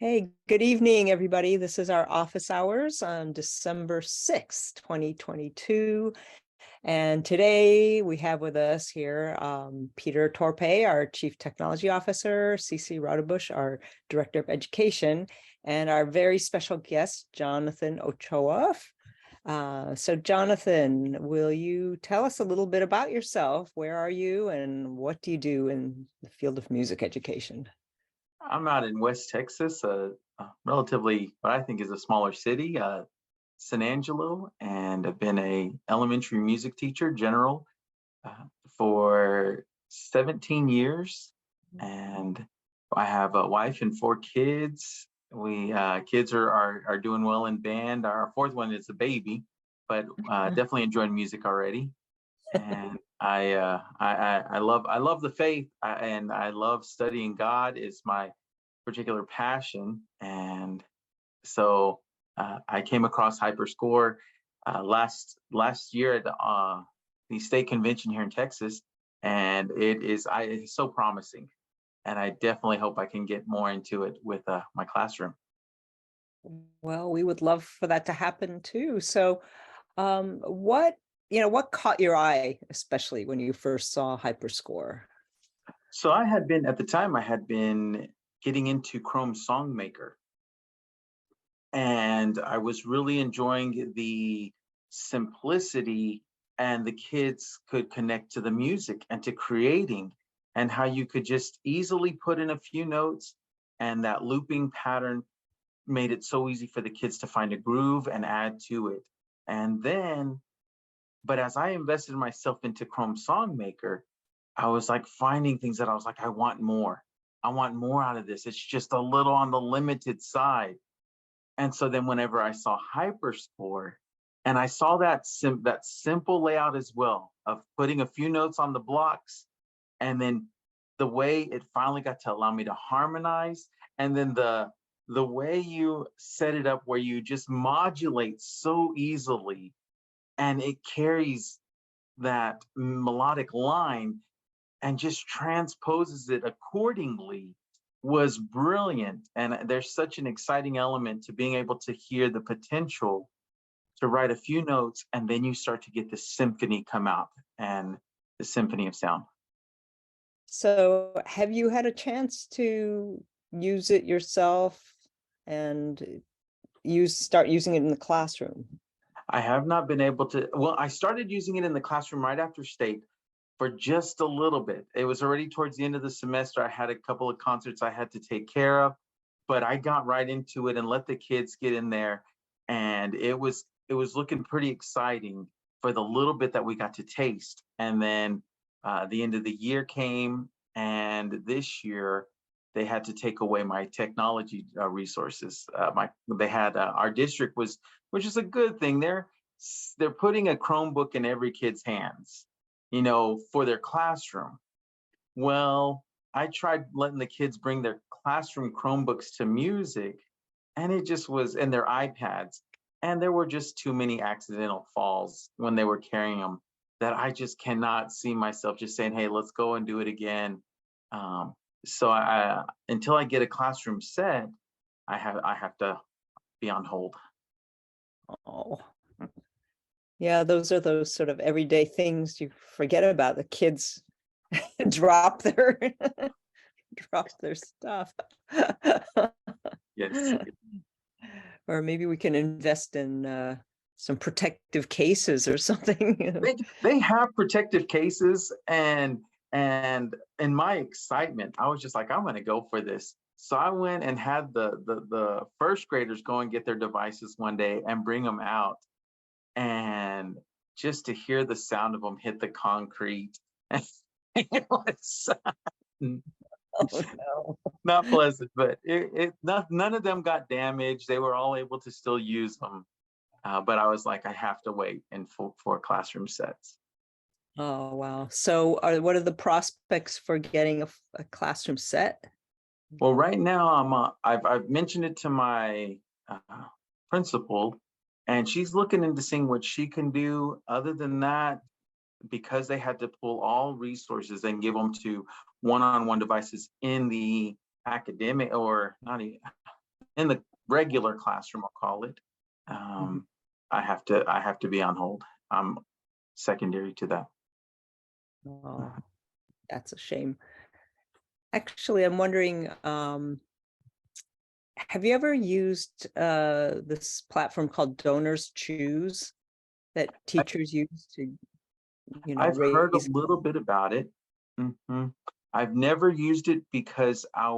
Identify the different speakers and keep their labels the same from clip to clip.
Speaker 1: Hey, good evening, everybody. This is our office hours on December 6th, 2022. And today we have with us here Peter Torpe, our Chief Technology Officer, Cece Rodebush, our Director of Education, and our very special guest, Jonathan Ochoa. So Jonathan, will you tell us a little bit about yourself? Where are you and what do you do in the field of music education?
Speaker 2: I'm out in West Texas, a relatively what I think is a smaller city, San Angelo, and I've been a elementary music teacher, general, uh, for 17 years, and I have a wife and 4 kids. We kids are doing well in band. Our fourth one is a baby, but definitely enjoying music already. And I love the faith, and I love studying God is my particular passion. And so I came across Hyperscore last year at the state convention here in Texas, and it's so promising. And I definitely hope I can get more into it with my classroom.
Speaker 1: Well, we would love for that to happen too. So, what caught your eye, especially when you first saw Hyperscore?
Speaker 2: So I had been at the time I had been getting into Chrome Songmaker, and I was really enjoying the simplicity, and the kids could connect to the music and to creating, and how you could just easily put in a few notes, and that looping pattern made it so easy for the kids to find a groove and add to it. And then, but as I invested myself into Chrome Songmaker, I was like finding things that I was like, I want more. I want more out of this. It's just a little on the limited side. And so then whenever I saw Hyperscore, and I saw that simple layout as well of putting a few notes on the blocks, and then the way it finally got to allow me to harmonize, and then the way you set it up where you just modulate so easily, and it carries that melodic line and just transposes it accordingly, was brilliant. And there's such an exciting element to being able to hear the potential to write a few notes, and then you start to get the symphony come out, and the symphony of sound.
Speaker 1: So, have you had a chance to use it yourself and start using it in the classroom?
Speaker 2: I have not been able to, well, I started using it in the classroom right after state for just a little bit. It was already towards the end of the semester. I had a couple of concerts I had to take care of, but I got right into it and let the kids get in there. And it was looking pretty exciting for the little bit that we got to taste. And then the end of the year came, and this year they had to take away my technology resources. They had our district was, which is a good thing. They're putting a Chromebook in every kid's hands, for their classroom. Well, I tried letting the kids bring their classroom Chromebooks to music, and it just was, and their iPads, and there were just too many accidental falls when they were carrying them, that I just cannot see myself just saying, "Hey, let's go and do it again." So until I get a classroom set, I have to be on hold.
Speaker 1: Oh, yeah, those are those sort of everyday things you forget about. The kids drop their drop their stuff.
Speaker 2: Yes.
Speaker 1: Or maybe we can invest in some protective cases or something.
Speaker 2: They have protective cases, and in my excitement, I was just like, I'm gonna go for this. So I went and had the first graders go and get their devices one day and bring them out, and just to hear the sound of them hit the concrete, it was
Speaker 1: Oh no.
Speaker 2: not pleasant, but none of them got damaged. They were all able to still use them. But I was like, I have to wait and for classroom sets.
Speaker 1: Oh wow. So what are the prospects for getting a classroom set?
Speaker 2: Well, right now I've mentioned it to my uh, principal, and she's looking into seeing what she can do. Other than that, because they had to pull all resources and give them to one-on-one devices in the academic, or not even in the regular classroom, I'll call it,
Speaker 1: Mhm.
Speaker 2: I have to be on hold. I'm secondary to that.
Speaker 1: Oh, that's a shame. Actually, I'm wondering, have you ever used this platform called Donors Choose that teachers use to,
Speaker 2: I've heard a
Speaker 1: raise?
Speaker 2: little bit about it. Mhm. I've never used it because I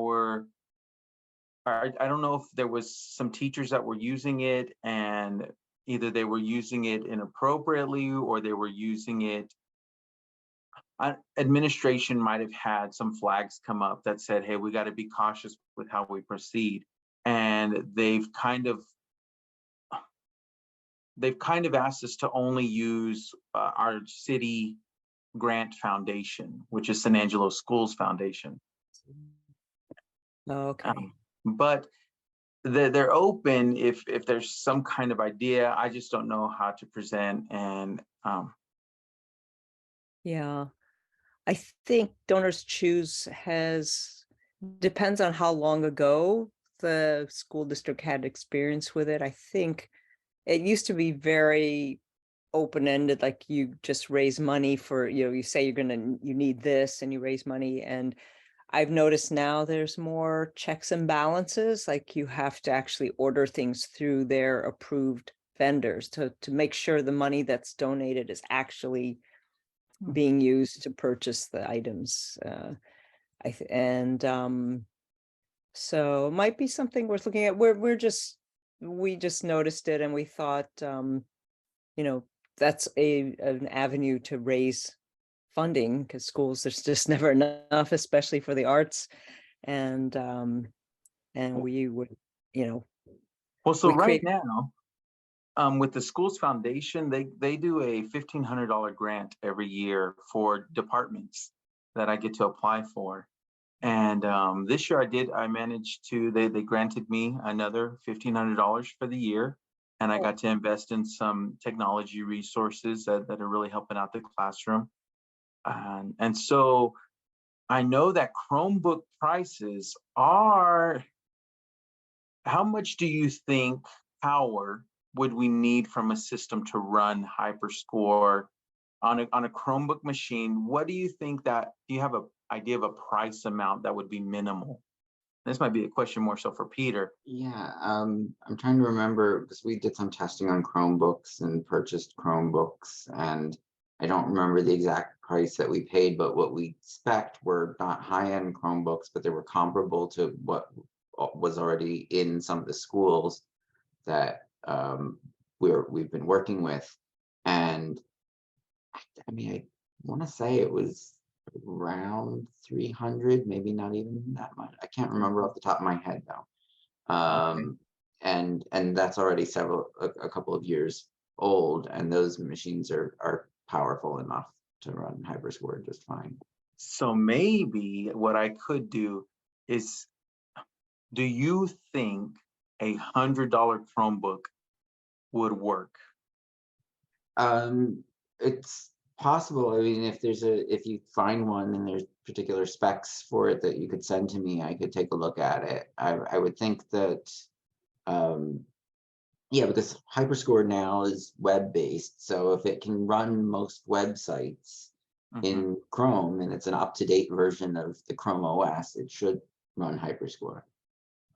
Speaker 2: don't know if there was some teachers that were using it and either they were using it inappropriately or they were using it. Administration might have had some flags come up that said, "Hey, we got to be cautious with how we proceed," and they've kind of asked us to only use our city grant foundation, which is San Angelo Schools Foundation.
Speaker 1: Okay.
Speaker 2: But they're open if there's some kind of idea. I just don't know how to present. And
Speaker 1: Yeah. I think Donors Choose depends on how long ago the school district had experience with it. I think it used to be very open-ended, like you just raise money for, you say you need this and you raise money. And I've noticed now there's more checks and balances, like you have to actually order things through their approved vendors to make sure the money that's donated is actually being used to purchase the items. So it might be something worth looking at. We just noticed it and we thought, you know, that's an avenue to raise funding because schools, there's just never enough, especially for the arts. And we would, you know,
Speaker 2: well, so
Speaker 1: we
Speaker 2: right
Speaker 1: create.
Speaker 2: now, with the schools foundation, they do a $1,500 grant every year for departments that I get to apply for. And this year I managed to, they granted me another $1,500 for the year. And I got to invest in some technology resources that are really helping out the classroom. And so I know that Chromebook prices are, how much do you think power would we need from a system to run Hyperscore on a Chromebook machine? What do you think do you have an idea of a price amount that would be minimal? This might be a question more so for Peter.
Speaker 3: Yeah, I'm trying to remember because we did some testing on Chromebooks and purchased Chromebooks, and I don't remember the exact price that we paid, but what we spec'd were not high-end Chromebooks, but they were comparable to what was already in some of the schools that we've been working with. And I mean, I want to say it was around 300, maybe not even that much. I can't remember off the top of my head though.
Speaker 2: Okay.
Speaker 3: And that's already a couple of years old, and those machines are powerful enough to run Hyperscore just fine.
Speaker 2: So maybe what I could do is, do you think $100 Chromebook would work?
Speaker 3: It's possible. I mean, if you find one and there's particular specs for it that you could send to me, I could take a look at it. I would think that, yeah, because Hyperscore now is web-based, so if it can run most websites in Chrome and it's an up-to-date version of the Chrome OS, it should run Hyperscore.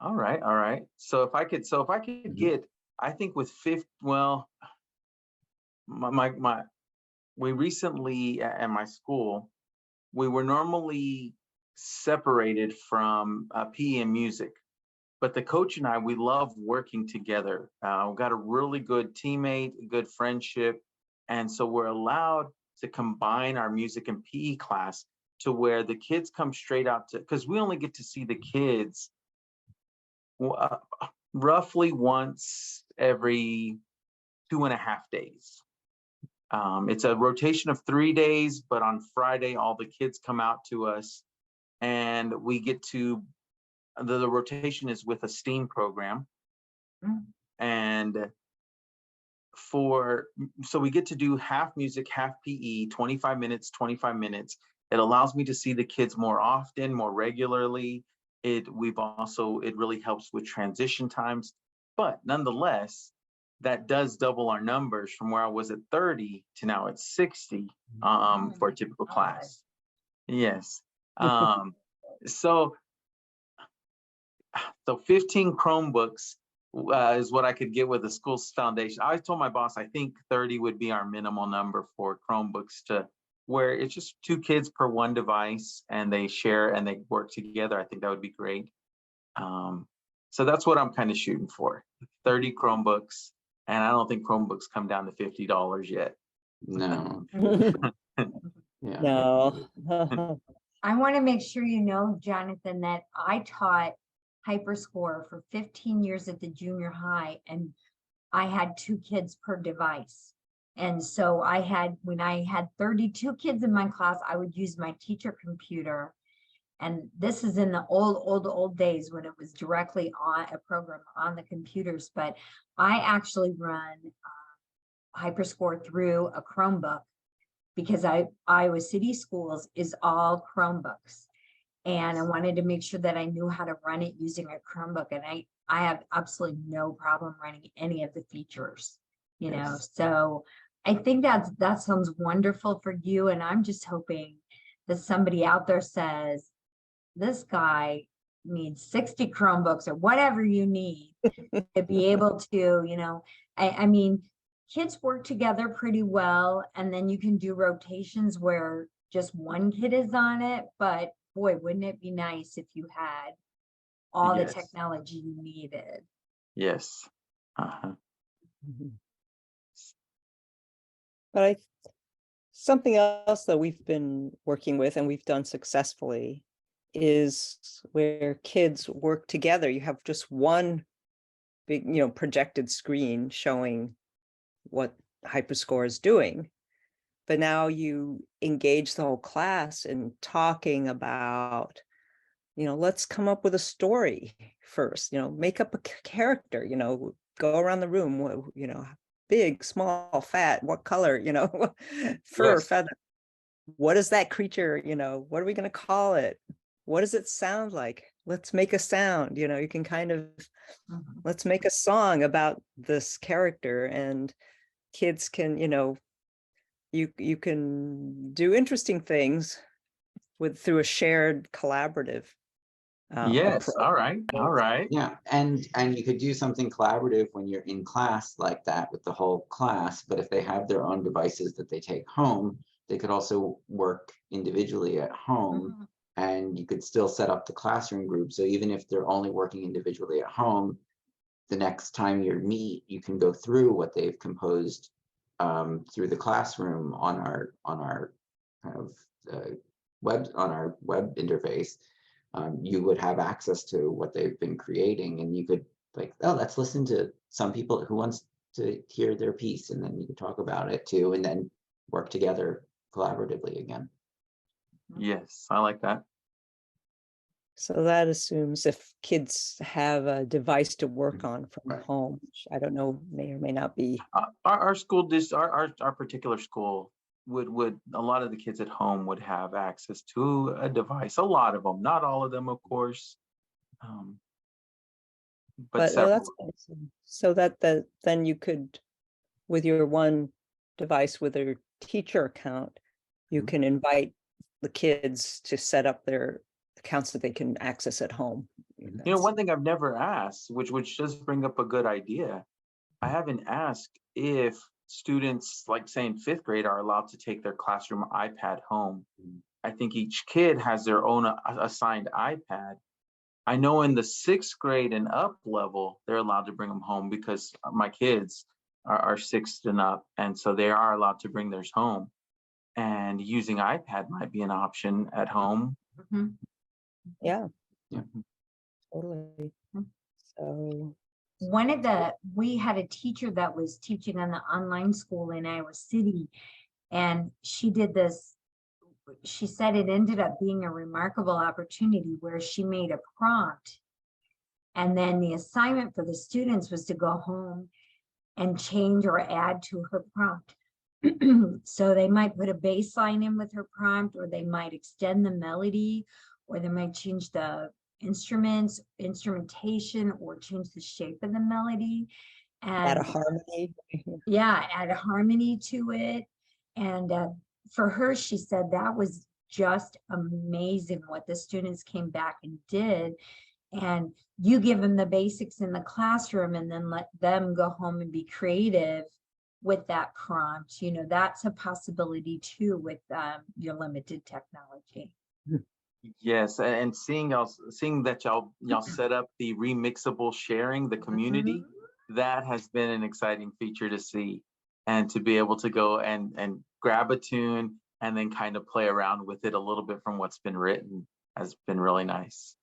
Speaker 2: All right, all right. So if I could get, I think with we recently at my school, we were normally separated from PE and music, but the coach and I, we love working together. We've got a really good teammate, good friendship, and so we're allowed to combine our music and PE class to where the kids come straight out to, because we only get to see the kids roughly once every 2.5 days. It's a rotation of 3 days, but on Friday, all the kids come out to us and we get to, the rotation is with a STEAM program. And so we get to do half music, half PE, 25 minutes, 25 minutes. It allows me to see the kids more often, more regularly. It really helps with transition times, but nonetheless, that does double our numbers from where I was at 30 to now at 60 for a typical class. Yes. So 15 Chromebooks is what I could get with the school's foundation. I told my boss I think 30 would be our minimal number for Chromebooks, to where it's just 2 kids per one device and they share and they work together. I think that would be great. So that's what I'm kind of shooting for, 30 Chromebooks. And I don't think Chromebooks come down to $50 yet.
Speaker 3: No. Yeah.
Speaker 1: No.
Speaker 4: I want to make sure you know, Jonathan, that I taught Hyperscore for 15 years at the junior high, and I had 2 kids per device. And so when I had 32 kids in my class, I would use my teacher computer. And this is in the old days when it was directly on a program on the computers. But I actually run Hyperscore through a Chromebook, because Iowa City Schools is all Chromebooks. And I wanted to make sure that I knew how to run it using a Chromebook. And I have absolutely no problem running any of the features, you know. So I think that sounds wonderful for you. And I'm just hoping that somebody out there says, this guy needs 60 Chromebooks or whatever you need to be able to, you know, I mean, kids work together pretty well, and then you can do rotations where just one kid is on it. But boy, wouldn't it be nice if you had all the technology you needed?
Speaker 2: Yes.
Speaker 1: But something else that we've been working with and we've done successfully is where kids work together. You have just one big, projected screen showing what Hyperscore is doing, but now you engage the whole class in talking about, let's come up with a story first, make up a character, go around the room, big, small, fat, what color, fur, feather. What is that creature? What are we going to call it? What does it sound like? Let's make a sound, you can kind of, let's make a song about this character, and kids can, you can do interesting things through a shared collaborative
Speaker 2: yes
Speaker 1: approach.
Speaker 2: all right
Speaker 3: Yeah, and you could do something collaborative when you're in class like that with the whole class, but if they have their own devices that they take home, they could also work individually at home, and you could still set up the classroom group. So even if they're only working individually at home, the next time you meet, you can go through what they've composed through the classroom on our kind of web interface. You would have access to what they've been creating, and you could let's listen to some people who wants to hear their piece, and then you can talk about it too, and then work together collaboratively again.
Speaker 2: Yes, I like that.
Speaker 1: So that assumes if kids have a device to work on from home, which I don't know, may or may not be.
Speaker 2: Our school our particular school would a lot of the kids at home would have access to a device. A lot of them, not all of them, of course, but
Speaker 1: that's awesome. So that then you could, with your one device with a teacher account, you can invite the kids to set up their accounts that they can access at home.
Speaker 2: One thing I've never asked, which does bring up a good idea, I haven't asked if students, like say in 5th grade, are allowed to take their classroom iPad home. I think each kid has their own assigned iPad. I know in the 6th grade and up level, they're allowed to bring them home, because my kids are 6th and up, and so they are allowed to bring theirs home. And using iPad might be an option at home.
Speaker 1: Yeah. Totally. So
Speaker 4: we had a teacher that was teaching on the online school in Iowa City, and she did this. She said it ended up being a remarkable opportunity where she made a prompt, and then the assignment for the students was to go home and change or add to her prompt. So they might put a bass line in with her prompt, or they might extend the melody, or they might change the instruments, instrumentation, or change the shape of the melody.
Speaker 1: Add a
Speaker 4: And
Speaker 1: harmony.
Speaker 4: yeah, add a harmony to it. And for her, she said that was just amazing what the students came back and did. And you give them the basics in the classroom and then let them go home and be creative with that prompt. You know, that's a possibility too with your limited technology.
Speaker 2: Yes, and seeing that y'all set up the remixable sharing, the community, that has been an exciting feature to see, and to be able to go and grab a tune and then kind of play around with it a little bit from what's been written has been really nice.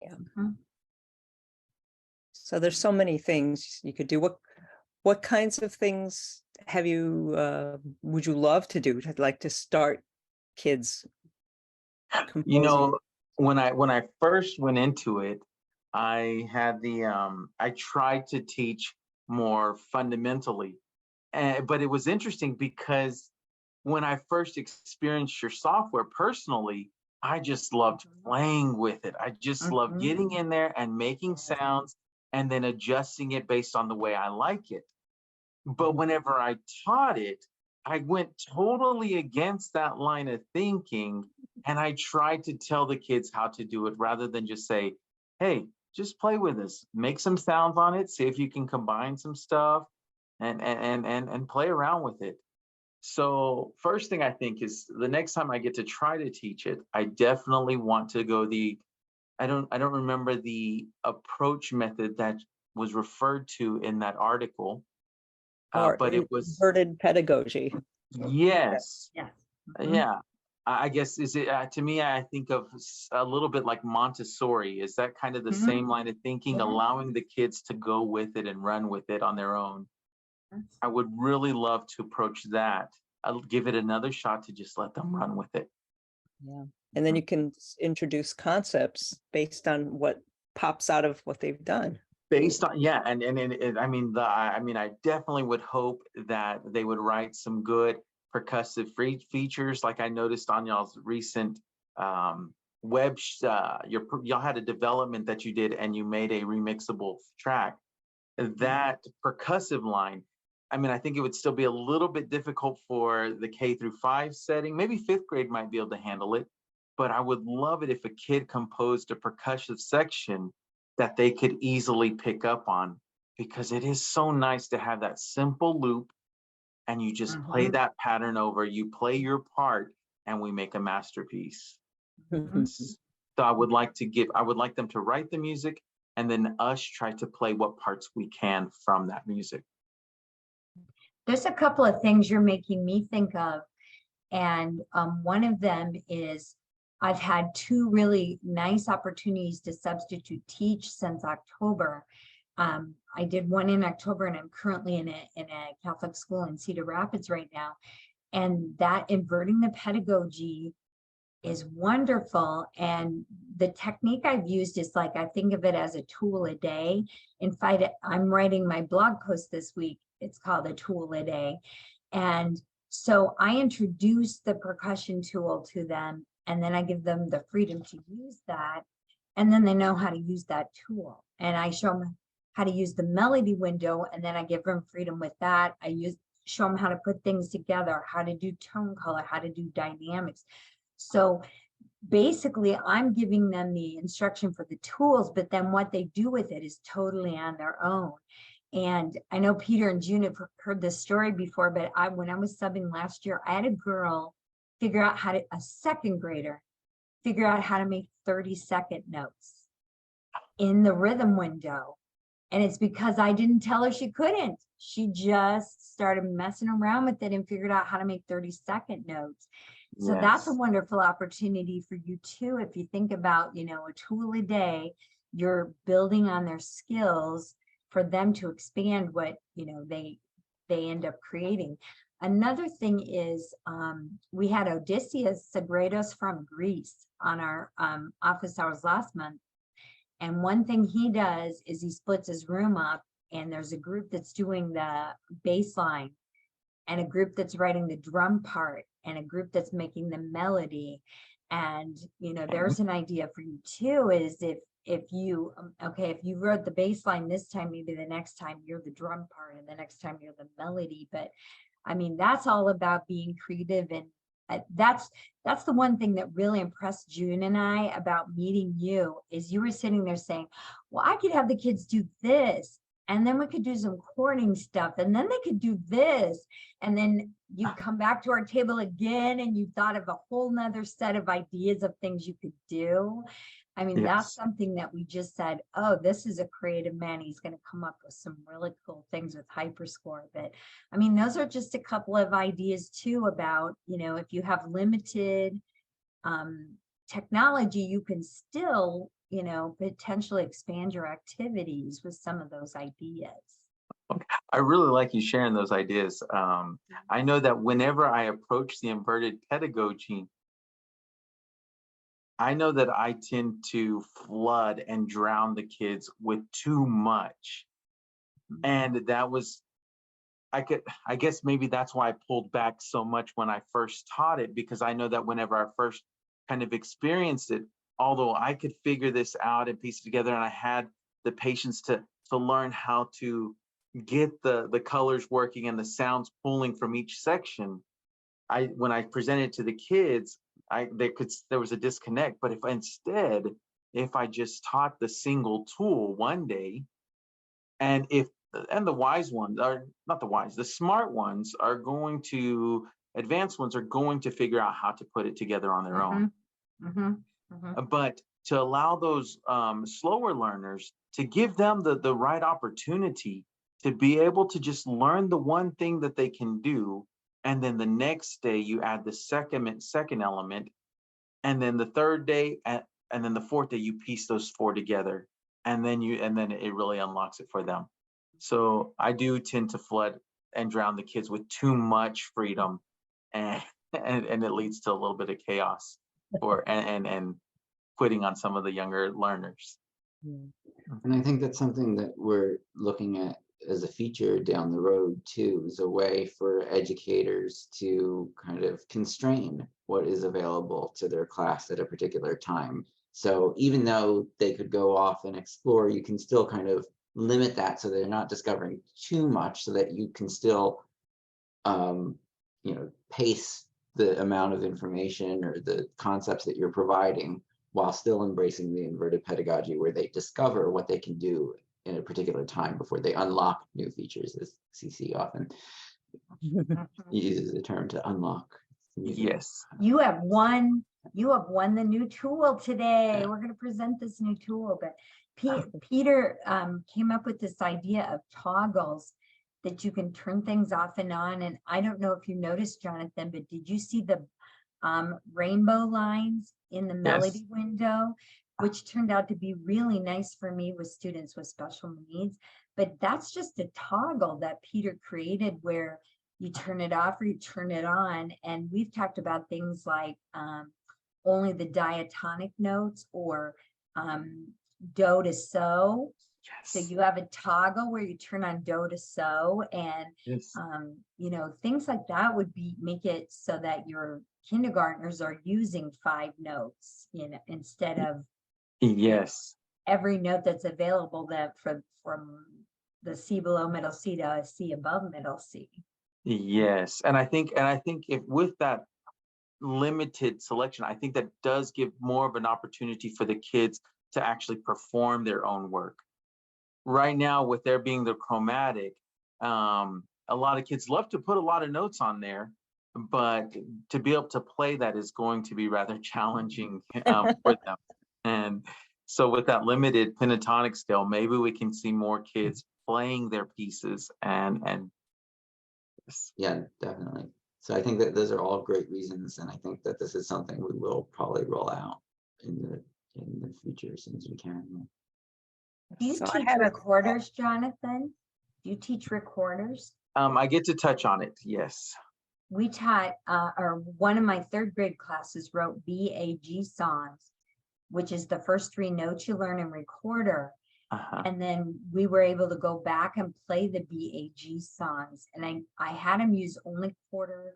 Speaker 1: Yeah. So there's so many things you could do. What kinds of things have you would you love to do? Like to start kids composing?
Speaker 2: You know, when I first went into it, I had I tried to teach more fundamentally, but it was interesting because when I first experienced your software personally, I just loved playing with it. I just loved getting in there and making sounds and then adjusting it based on the way I like it. But whenever I taught it, I went totally against that line of thinking, and I tried to tell the kids how to do it rather than just say, hey, just play with this, make some sounds on it, see if you can combine some stuff and play around with it. So first thing I think is the next time I get to try to teach it, I definitely want to go I don't remember the approach method that was referred to in that article. But it was
Speaker 1: inverted pedagogy.
Speaker 2: Yes.
Speaker 4: Yeah.
Speaker 2: Yeah. I guess is it to me, I think of a little bit like Montessori. Is that kind of the same line of thinking, allowing the kids to go with it and run with it on their own? I would really love to approach that. I'll give it another shot to just let them run with it.
Speaker 1: Yeah. And then you can introduce concepts based on what pops out of what they've done.
Speaker 2: Based on, yeah, and I mean, I definitely would hope that they would write some good percussive features, like I noticed on y'all's recent y'all had a development that you did, and you made a remixable track. That percussive line, I mean, I think it would still be a little bit difficult for the K-5 setting. Maybe 5th grade might be able to handle it, but I would love it if a kid composed a percussive section that they could easily pick up on, because it is so nice to have that simple loop and you just play that pattern over, you play your part, and we make a masterpiece. So I would like them to write the music and then us try to play what parts we can from that music.
Speaker 4: There's a couple of things you're making me think of. And one of them is I've had 2 really nice opportunities to substitute teach since October. I did one in October, and I'm currently in a Catholic school in Cedar Rapids right now. And that inverting the pedagogy is wonderful. And the technique I've used is like, I think of it as a tool a day. In fact, I'm writing my blog post this week. It's called a tool a day. And so I introduce the percussion tool to them, and then I give them the freedom to use that. And then they know how to use that tool. And I show them how to use the melody window, and then I give them freedom with that. Show them how to put things together, how to do tone color, how to do dynamics. So basically, I'm giving them the instruction for the tools, but then what they do with it is totally on their own. And I know Peter and June have heard this story before, but when I was subbing last year, I had a girl a 2nd grader, figure out how to make 30-second notes in the rhythm window. And it's because I didn't tell her she couldn't. She just started messing around with it and figured out how to make 30-second notes. So that's a wonderful opportunity for you too. If you think about, a tool a day, you're building on their skills for them to expand what, they end up creating. Another thing is we had Odysseus Sagredos from Greece on our office hours last month. And one thing he does is he splits his room up, and there's a group that's doing the bass line, and a group that's writing the drum part, and a group that's making the melody. And, there's an idea for you too, is if you, okay, if you wrote the bass line this time, maybe the next time you're the drum part and the next time you're the melody. But I mean, that's all about being creative. And that's the one thing that really impressed June and I about meeting you, is you were sitting there saying, well, I could have the kids do this, and then we could do some chording stuff, and then they could do this. And then you come back to our table again, and you thought of a whole nother set of ideas of things you could do. I mean, that's
Speaker 2: Yes.
Speaker 4: something that we just said, oh, this is a creative man. He's going to come up with some really cool things with Hyperscore. But I mean, those are just a couple of ideas too about, if you have limited technology, you can still, potentially expand your activities with some of those ideas.
Speaker 2: I really like you sharing those ideas. I know that whenever I approach the inverted pedagogy, I know that I tend to flood and drown the kids with too much. And that was, I guess maybe that's why I pulled back so much when I first taught it, because I know that whenever I first kind of experienced it, although I could figure this out and piece it together, and I had the patience to learn how to get the colors working and the sounds pulling from each section, when I presented it to the kids, there was a disconnect. But if I just taught the single tool one day, and the wise ones are not the wise, the smart ones are going to, advanced ones are going to figure out how to put it together on their own. But to allow those slower learners, to give them the right opportunity to be able to just learn the one thing that they can do, and then the next day you add the second element, and then the third day and then the fourth day you piece those four together, and then it really unlocks it for them. So I do tend to flood and drown the kids with too much freedom, and it leads to a little bit of chaos and quitting on some of the younger learners.
Speaker 3: And I think that's something that we're looking at as a feature down the road too, is a way for educators to kind of constrain what is available to their class at a particular time. So even though they could go off and explore, you can still kind of limit that so they're not discovering too much, so that you can still pace the amount of information or the concepts that you're providing, while still embracing the inverted pedagogy, where they discover what they can do in a particular time before they unlock new features, as CC often uses the term, to unlock.
Speaker 2: Yes.
Speaker 4: You have won the new tool today. We're going to present this new tool, but Peter came up with this idea of toggles that you can turn things off and on. And I don't know if you noticed, Jonathan, but did you see the rainbow lines in the melody window, which turned out to be really nice for me with students with special needs? But that's just a toggle that Peter created, where you turn it off or you turn it on. And we've talked about things like only the diatonic notes, or do to so. So you have a toggle where you turn on do to so, and things like that would make it so that your kindergartners are using 5 notes, instead of every note that's available from the C below middle C to a C above middle C.
Speaker 2: Yes, and I think if with that limited selection, I think that does give more of an opportunity for the kids to actually perform their own work. Right now, with there being the chromatic, a lot of kids love to put a lot of notes on there, but to be able to play that is going to be rather challenging for them. And so with that limited pentatonic scale, maybe we can see more kids playing their pieces and
Speaker 3: yeah, definitely. So I think that those are all great reasons, and I think that this is something we will probably roll out in the future as soon as we can.
Speaker 4: Do you teach recorders, Jonathan? Do you teach recorders?
Speaker 2: I get to touch on it, yes.
Speaker 4: We taught, or one of my 3rd grade classes wrote BAG songs, which is the first 3 notes you learn in recorder. And then we were able to go back and play the BAG songs. And I had them use only quarter,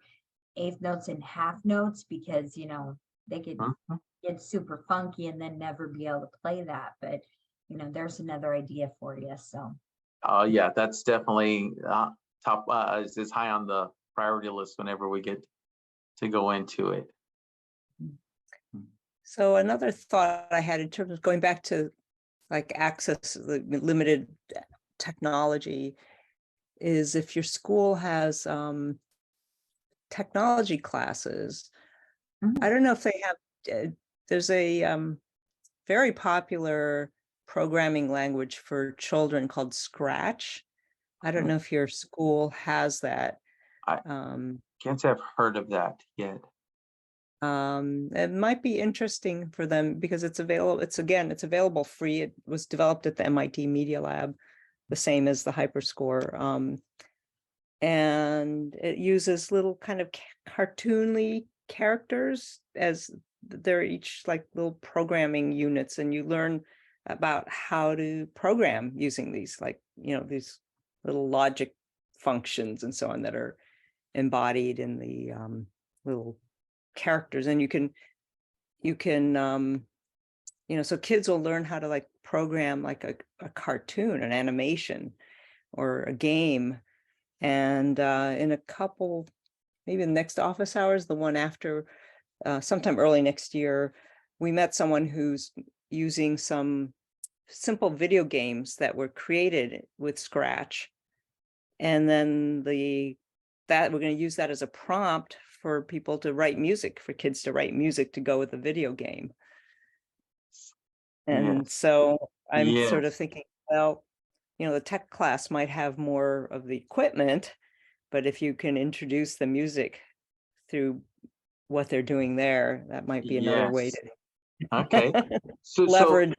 Speaker 4: eighth notes, and half notes, because, they could
Speaker 2: Mhm.
Speaker 4: get super funky and then never be able to play that. But, there's another idea for you. So,
Speaker 2: Yeah, that's definitely top is high on the priority list whenever we get to go into it.
Speaker 1: So another thought I had in terms of going back to like access, limited technology, is if your school has technology classes,
Speaker 4: Mhm.
Speaker 1: I don't know if they have, there's a very popular programming language for children called Scratch. I don't know if your school has that.
Speaker 2: I
Speaker 1: Um,
Speaker 2: can't say I've heard of that yet.
Speaker 1: it might be interesting for them because it's available. It's available free. It was developed at the MIT Media Lab, the same as the Hyperscore. And it uses little kind of cartoonly characters as they're each like little programming units, and you learn about how to program using these, like, these little logic functions and so on that are embodied in the little characters. And you can so kids will learn how to like program like a cartoon, an animation, or a game. And in a couple, maybe the next office hours, the one after, sometime early next year, we met someone who's using some simple video games that were created with Scratch. And then that we're going to use that as a prompt for people to write music, for kids to write music to go with the video game. And
Speaker 2: Yes.
Speaker 1: so I'm sort of
Speaker 2: Yes.
Speaker 1: thinking, well, the tech class might have more of the equipment, but if you can introduce the music through what they're doing there, that might be another way
Speaker 2: Yes. Okay. So,
Speaker 1: leverage.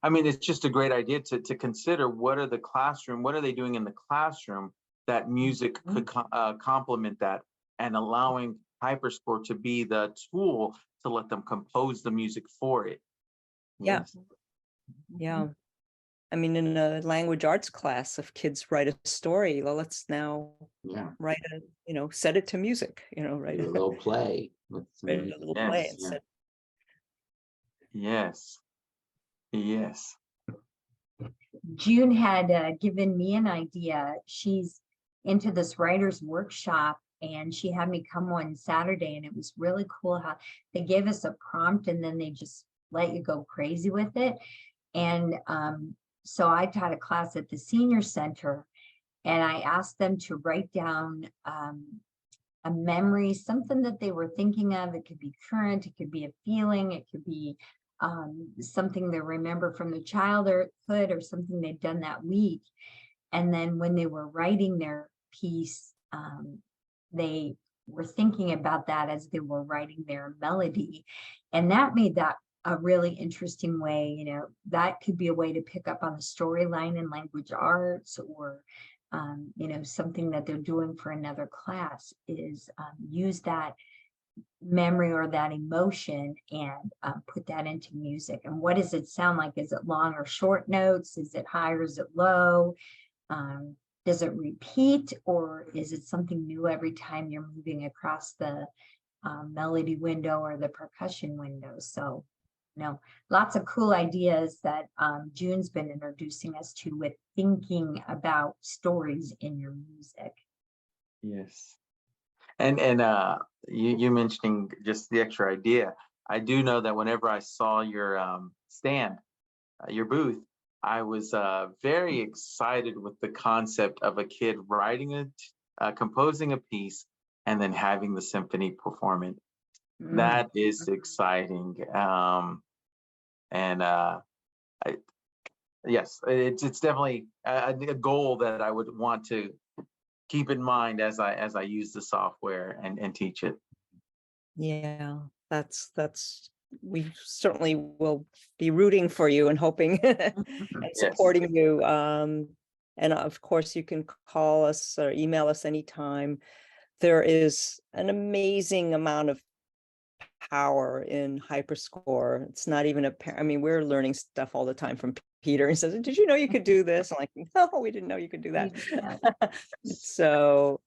Speaker 2: I mean, it's just a great idea to consider what are they doing in the classroom that music could complement that, and allowing Hyperscore to be the tool to let them compose the music for it.
Speaker 1: Yeah.
Speaker 2: Yes.
Speaker 1: Yeah. I mean, in a language arts class, if kids write a story, well, let's now
Speaker 3: Yeah,
Speaker 1: write set it to music, write
Speaker 3: do a little play with some
Speaker 1: write
Speaker 3: music.
Speaker 1: a little play
Speaker 2: Yes.
Speaker 1: and
Speaker 3: Yeah.
Speaker 1: set.
Speaker 2: Yes. Yes.
Speaker 4: June had given me an idea. She's into this writer's workshop, and she had me come one Saturday, and it was really cool how they gave us a prompt and then they just let you go crazy with it. And so I taught a class at the senior center, and I asked them to write down a memory, something that they were thinking of. It could be current, it could be a feeling, it could be something they remember from their childhood or something they'd done that week. And then when they were writing their piece, they were thinking about that as they were writing their melody. And that made that a really interesting way. That could be a way to pick up on the storyline in language arts, or something that they're doing for another class is use that memory or that emotion and put that into music. And what does it sound like? Is it long or short notes? Is it high or is it low? Does it repeat, or is it something new every time you're moving across the melody window or the percussion window? So, lots of cool ideas that June's been introducing us to with thinking about stories in your music.
Speaker 2: Yes. And you mentioning just the extra idea. I do know that whenever I saw your stand, your booth, I was very excited with the concept of a kid writing it, composing a piece, and then having the symphony perform it. That is exciting. And yes, it's definitely a goal that I would want to keep in mind as I use the software and teach it.
Speaker 1: Yeah, that's we certainly will be rooting for you and hoping and
Speaker 2: Yes.
Speaker 1: supporting you. And of course, you can call us or email us anytime. There is an amazing amount of power in Hyperscore. It's not even I mean, we're learning stuff all the time from Peter and says, did you know you could do this? I'm like, no, we didn't know you could do that. So,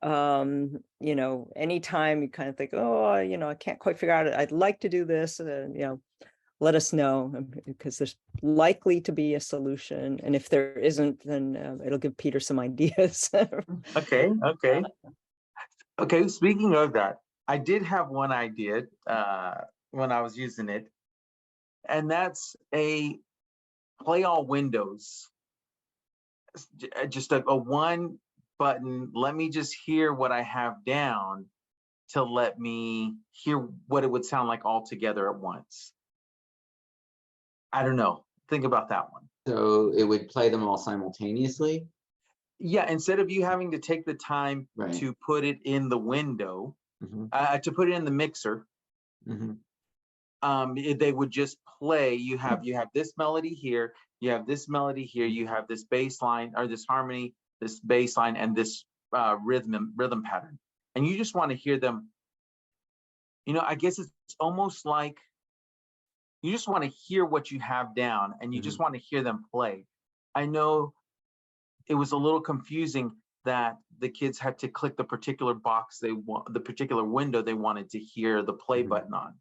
Speaker 1: you know, anytime you kind of think, oh, you know, I can't quite figure out it. I'd like to do this, you know, let us know, because there's likely to be a solution. And if there isn't, then it'll give Peter some ideas.
Speaker 2: Okay. Okay. Speaking of that, I did have one idea when I was using it, and that's a play all windows. Just a one button. Let me just hear what I have down to let me hear what it would sound like all together at once. I don't know. Think about that one.
Speaker 3: So it would play them all simultaneously?
Speaker 2: Yeah, instead of you having to take the time
Speaker 3: Right.
Speaker 2: to put it in the window,
Speaker 3: Mhm.
Speaker 2: to put it in the mixer,
Speaker 3: Mhm.
Speaker 2: they would just play. You have this melody here, you have this melody here, you have this bass line or this harmony, this bass line, and this rhythm pattern, and you just want to hear them. You know, I guess it's almost like you just want to hear what you have down, and you just want to hear them play. I know it was a little confusing that the kids had to click the particular box they want, the particular window they wanted to hear the play button on.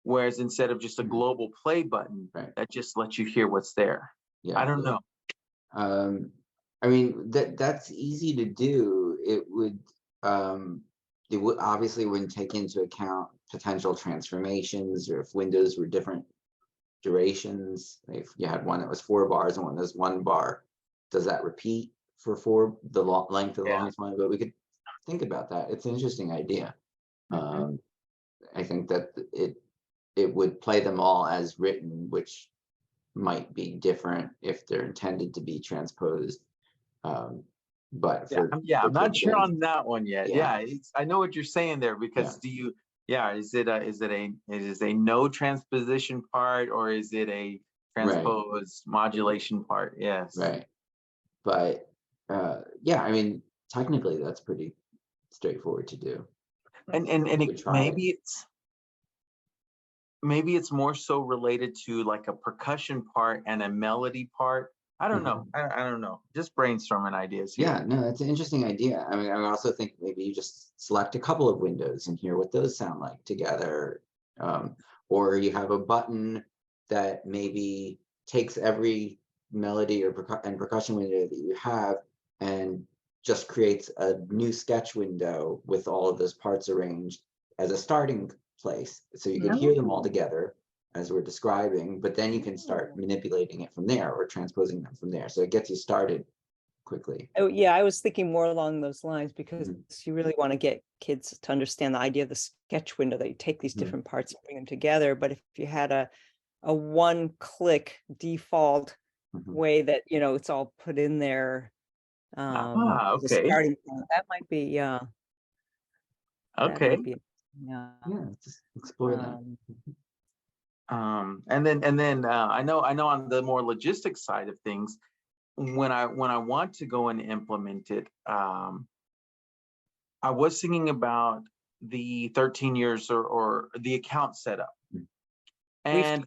Speaker 2: Whereas instead of just a global play button, that just lets you hear what's there.
Speaker 3: Yeah.
Speaker 2: I don't know.
Speaker 3: I mean, that's easy to do. It would obviously wouldn't take into account potential transformations, or if windows were different durations. If you had one that was 4 bars and one that was 1 bar, does that repeat for the length of the longest one? But we could think about that. It's an interesting idea. I think that it would play them all as written, which might be different if they're intended to be transposed. But
Speaker 2: I'm not sure on that one yet.
Speaker 3: Yeah.
Speaker 2: I know what you're saying there, because is it a no transposition part, or is it a transpose modulation part? Yes.
Speaker 3: Right. But yeah, I mean, technically that's pretty straightforward to do.
Speaker 2: And maybe it's more so related to like a percussion part and a melody part. I don't know. I don't know. Just brainstorming ideas here.
Speaker 3: Yeah, no, that's an interesting idea. I mean, I also think maybe you just select a couple of windows and hear what those sound like together. Or you have a button that maybe takes every melody or percussion window that you have and just creates a new sketch window with all of those parts arranged as a starting place. So you could hear them all together as we're describing, but then you can start manipulating it from there or transposing them from there. So it gets you started quickly.
Speaker 1: Oh, yeah, I was thinking more along those lines, because you really want to get kids to understand the idea of the sketch window, that you take these different parts and bring them together. But if you had a one-click default way that, you know, it's all put in there, the starting point, that might be,
Speaker 2: okay.
Speaker 3: Yeah, just explore that.
Speaker 2: And then I know on the more logistic side of things, when I want to go and implement it, I was thinking about the 13 years or the account setup. And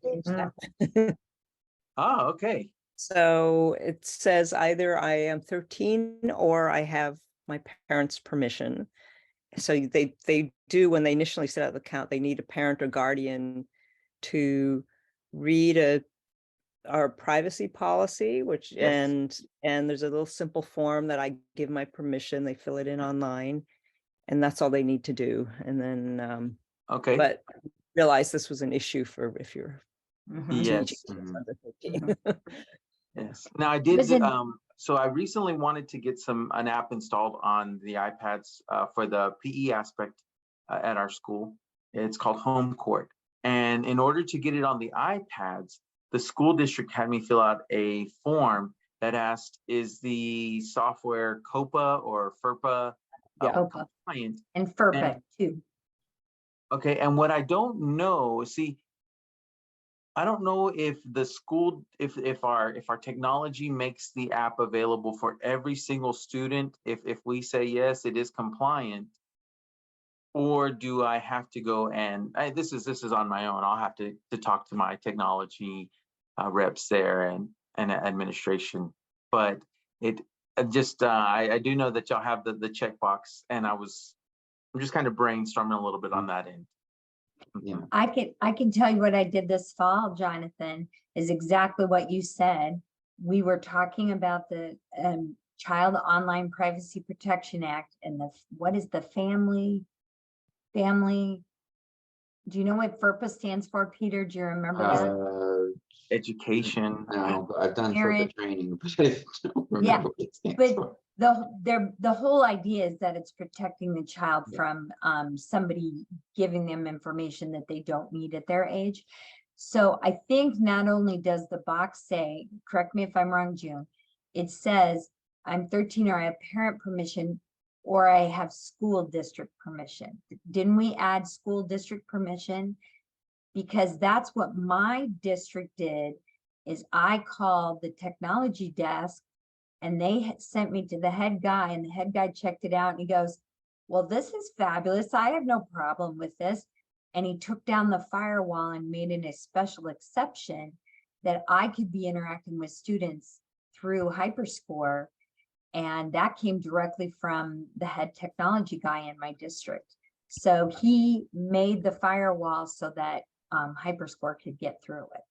Speaker 2: okay.
Speaker 1: So it says either I am 13 or I have my parents' permission. So they do, when they initially set up the account, they need a parent or guardian to read our privacy policy, which and there's a little simple form that I give my permission. They fill it in online, and that's all they need to do. And then but realize this was an issue for if you're teaching kids under 13.
Speaker 2: Yes. Now I did. So I recently wanted to get an app installed on the iPads for the PE aspect at our school. It's called Home Court. And in order to get it on the iPads, the school district had me fill out a form that asked, is the software COPA or FERPA compliant?
Speaker 4: And FERPA too.
Speaker 2: Okay, and what I don't know, I don't know if the school, if our technology makes the app available for every single student, if we say yes, it is compliant, or do I have to go and this is on my own. I'll have to talk to my technology reps there and administration. But it just I do know that y'all have the checkbox, and I'm just kind of brainstorming a little bit on that end.
Speaker 3: Yeah.
Speaker 4: I can tell you what I did this fall, Jonathan, is exactly what you said. We were talking about the Child Online Privacy Protection Act and what is the family. Do you know what FERPA stands for, Peter? Do you remember that?
Speaker 2: Education.
Speaker 3: No, but I've done
Speaker 4: Parent-
Speaker 3: FERPA training, but I don't remember what it stands
Speaker 4: But
Speaker 3: for.
Speaker 4: the whole idea is that it's protecting the child
Speaker 3: Yeah.
Speaker 4: from somebody giving them information that they don't need at their age. So I think not only does the box say, correct me if I'm wrong, June, it says I'm 13 or I have parent permission or I have school district permission. Didn't we add school district permission? Because that's what my district did, is I called the technology desk and they sent me to the head guy, and the head guy checked it out and he goes, well, this is fabulous. I have no problem with this. And he took down the firewall and made it a special exception that I could be interacting with students through Hyperscore. And that came directly from the head technology guy in my district. So he made the firewall so that Hyperscore could get through it.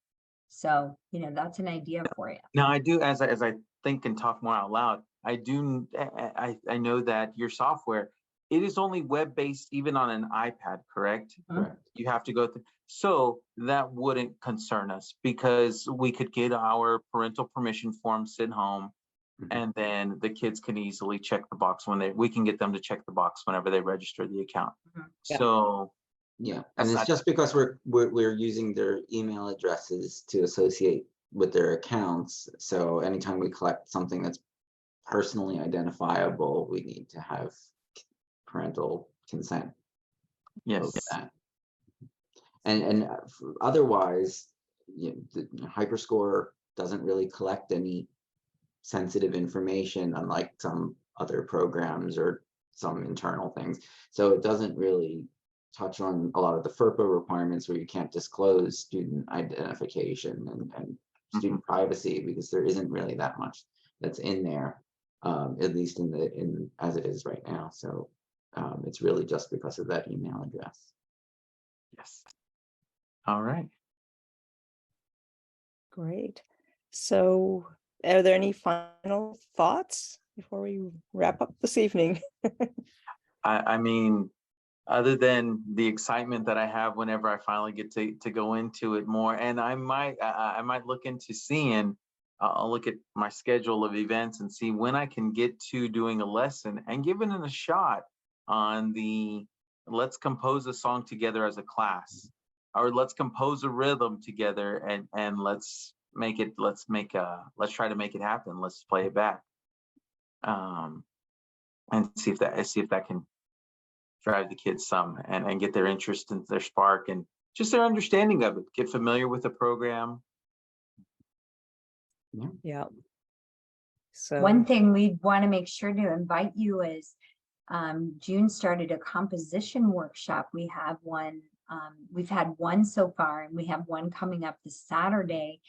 Speaker 4: So, you know, that's an idea for you.
Speaker 2: Now I do, as I think and talk more out loud, I know that your software, it is only web-based even on an iPad, correct?
Speaker 3: Correct.
Speaker 2: You have to go through. So that wouldn't concern us because we could get our parental permission form sent home, and then the kids can easily check the box we can get them to check the box whenever they register the account.
Speaker 1: Yeah.
Speaker 2: So
Speaker 3: Yeah, and it's just because we're using their email addresses to associate with their accounts. So anytime we collect something that's personally identifiable, we need to have parental consent
Speaker 2: yes,
Speaker 3: over that. And otherwise, the Hyperscore doesn't really collect any sensitive information, unlike some other programs or some internal things. So it doesn't really touch on a lot of the FERPA requirements where you can't disclose student identification and student privacy, because there isn't really that much that's in there, at least in as it is right now. So it's really just because of that email address.
Speaker 2: yes. All right.
Speaker 1: Great. So are there any final thoughts before we wrap up this evening?
Speaker 2: I mean, other than the excitement that I have whenever I finally get to go into it more, and I might look into seeing, I'll look at my schedule of events and see when I can get to doing a lesson and giving it a shot on the let's compose a song together as a class, or let's compose a rhythm together and let's try to make it happen. Let's play it back, and see if that can drive the kids some and get their interest and their spark and just their understanding of it, get familiar with the program.
Speaker 1: Yeah. So
Speaker 4: One thing we'd want to make sure to invite you is June started a composition workshop. We have one, we've had one so far, and we have one coming up this Saturday.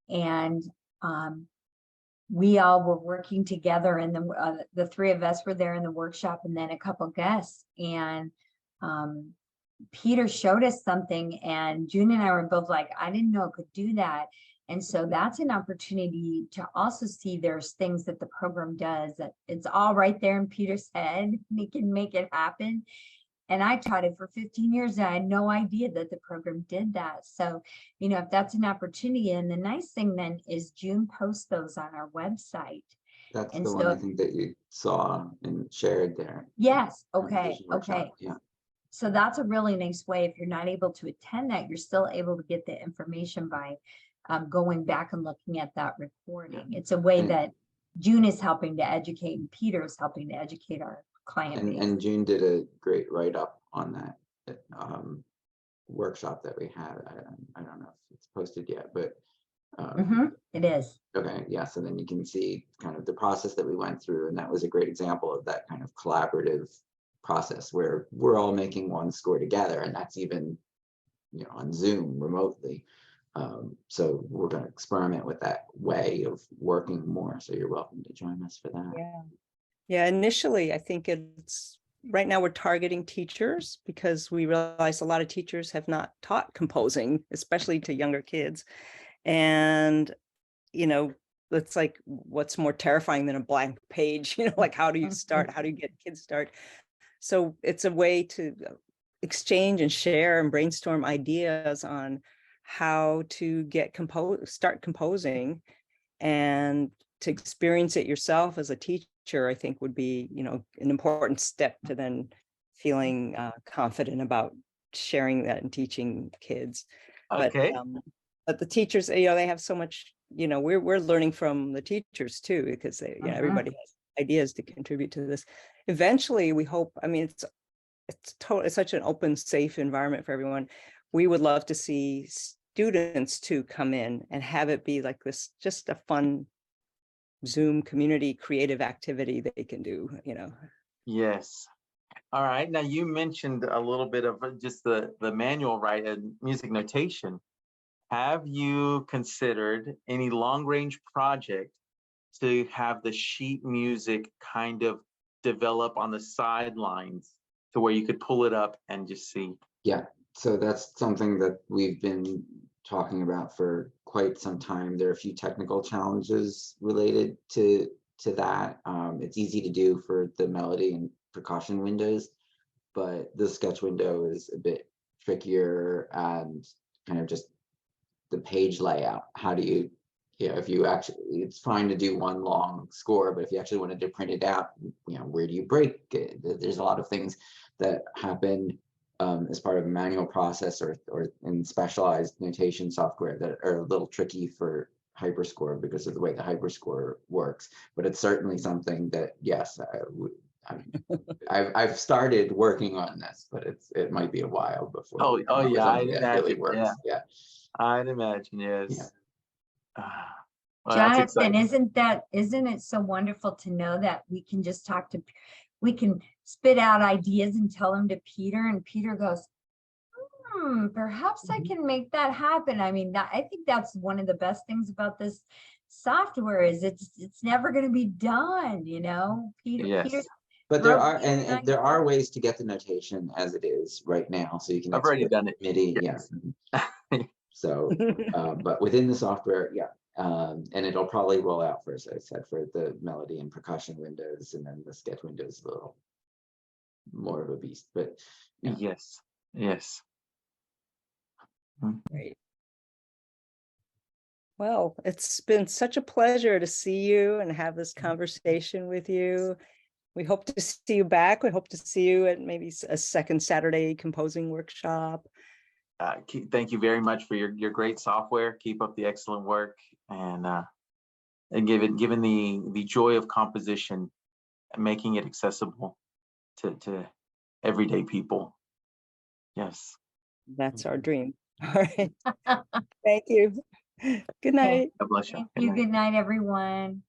Speaker 4: And we all were working together, and the three of us were there in the workshop, and then a couple guests. And Peter showed us something, and June and I were both like, I didn't know it could do that. And so that's an opportunity to also see there's things that the program does, that it's all right there in Peter's head. He can make it happen. And I taught it for 15 years. And I had no idea that the program did that. So, you know, if that's an opportunity, and the nice thing then is June posts those on our website.
Speaker 3: That's
Speaker 4: And
Speaker 3: the one
Speaker 4: so-
Speaker 3: I think that you saw and shared there.
Speaker 4: Yes. Okay.
Speaker 3: Composition workshop,
Speaker 4: Okay.
Speaker 3: Yeah.
Speaker 4: So that's a really nice way. If you're not able to attend that, you're still able to get the information by going back and looking at that recording. It's a way that June is helping to educate, and Peter is helping to educate our client base.
Speaker 3: And June did a great write-up on that workshop that we had. I don't know if it's posted yet, but
Speaker 4: It is.
Speaker 3: okay, yeah. So then you can see kind of the process that we went through, and that was a great example of that kind of collaborative process where we're all making one score together, and that's even, you know, on Zoom remotely. So we're going to experiment with that way of working more. So you're welcome to join us for that.
Speaker 1: Yeah. Yeah, initially, I think it's right now we're targeting teachers because we realize a lot of teachers have not taught composing, especially to younger kids. And, it's like, what's more terrifying than a blank page? Like, how do you start? How do you get kids start? So it's a way to exchange and share and brainstorm ideas on how to start composing, and to experience it yourself as a teacher, I think would be, an important step to then feeling confident about sharing that and teaching kids.
Speaker 2: Okay.
Speaker 1: But the teachers, they have so much, we're learning from the teachers too, because everybody has ideas to contribute to this. Eventually, we hope, it's such an open, safe environment for everyone. We would love to see students to come in and have it be like this, just a fun Zoom community creative activity they can do,
Speaker 2: Yes. All right. Now you mentioned a little bit of just the manual, right, and music notation. Have you considered any long range project to have the sheet music kind of develop on the sidelines to where you could pull it up and just see?
Speaker 3: Yeah, so that's something that we've been talking about for quite some time. There are a few technical challenges related to that. It's easy to do for the melody and percussion windows, but the sketch window is a bit trickier, and kind of just the page layout. How do you, if you actually, it's fine to do one long score, but if you actually wanted to print it out, where do you break it? There's a lot of things that happen as part of a manual process or in specialized notation software that are a little tricky for Hyperscore because of the way the Hyperscore works. But it's certainly something that, yes, I've started working on this, but it might be a while before.
Speaker 2: Oh yeah, I'd
Speaker 3: it really
Speaker 2: imagine.
Speaker 3: works. Yeah.
Speaker 2: I'd imagine, yes.
Speaker 3: Yeah.
Speaker 2: Well, that's
Speaker 4: Jonathan,
Speaker 2: exciting.
Speaker 4: isn't it so wonderful to know that we can just we can spit out ideas and tell them to Peter, and Peter goes, perhaps I can make that happen. I mean, I think that's one of the best things about this software is it's never going to be done, Peter.
Speaker 2: Yes.
Speaker 3: But there are and there are ways to get the notation as it is right now, so you can
Speaker 2: I've already
Speaker 3: export
Speaker 2: done it.
Speaker 3: MIDI.
Speaker 2: Yes.
Speaker 3: Yeah. So, but within the software, yeah, and it'll probably roll out for, as I said, for the melody and percussion windows, and then the sketch windows a little more of a beast. But yeah.
Speaker 2: Yes. Yes.
Speaker 1: Great. Well, it's been such a pleasure to see you and have this conversation with you. We hope to see you back. We hope to see you at maybe a second Saturday composing workshop.
Speaker 2: Thank you very much for your great software. Keep up the excellent work, and given the joy of composition and making it accessible to everyday people. Yes.
Speaker 1: That's our dream. All right. Thank you. Good night.
Speaker 2: God bless you.
Speaker 4: Thank you. Good night, everyone.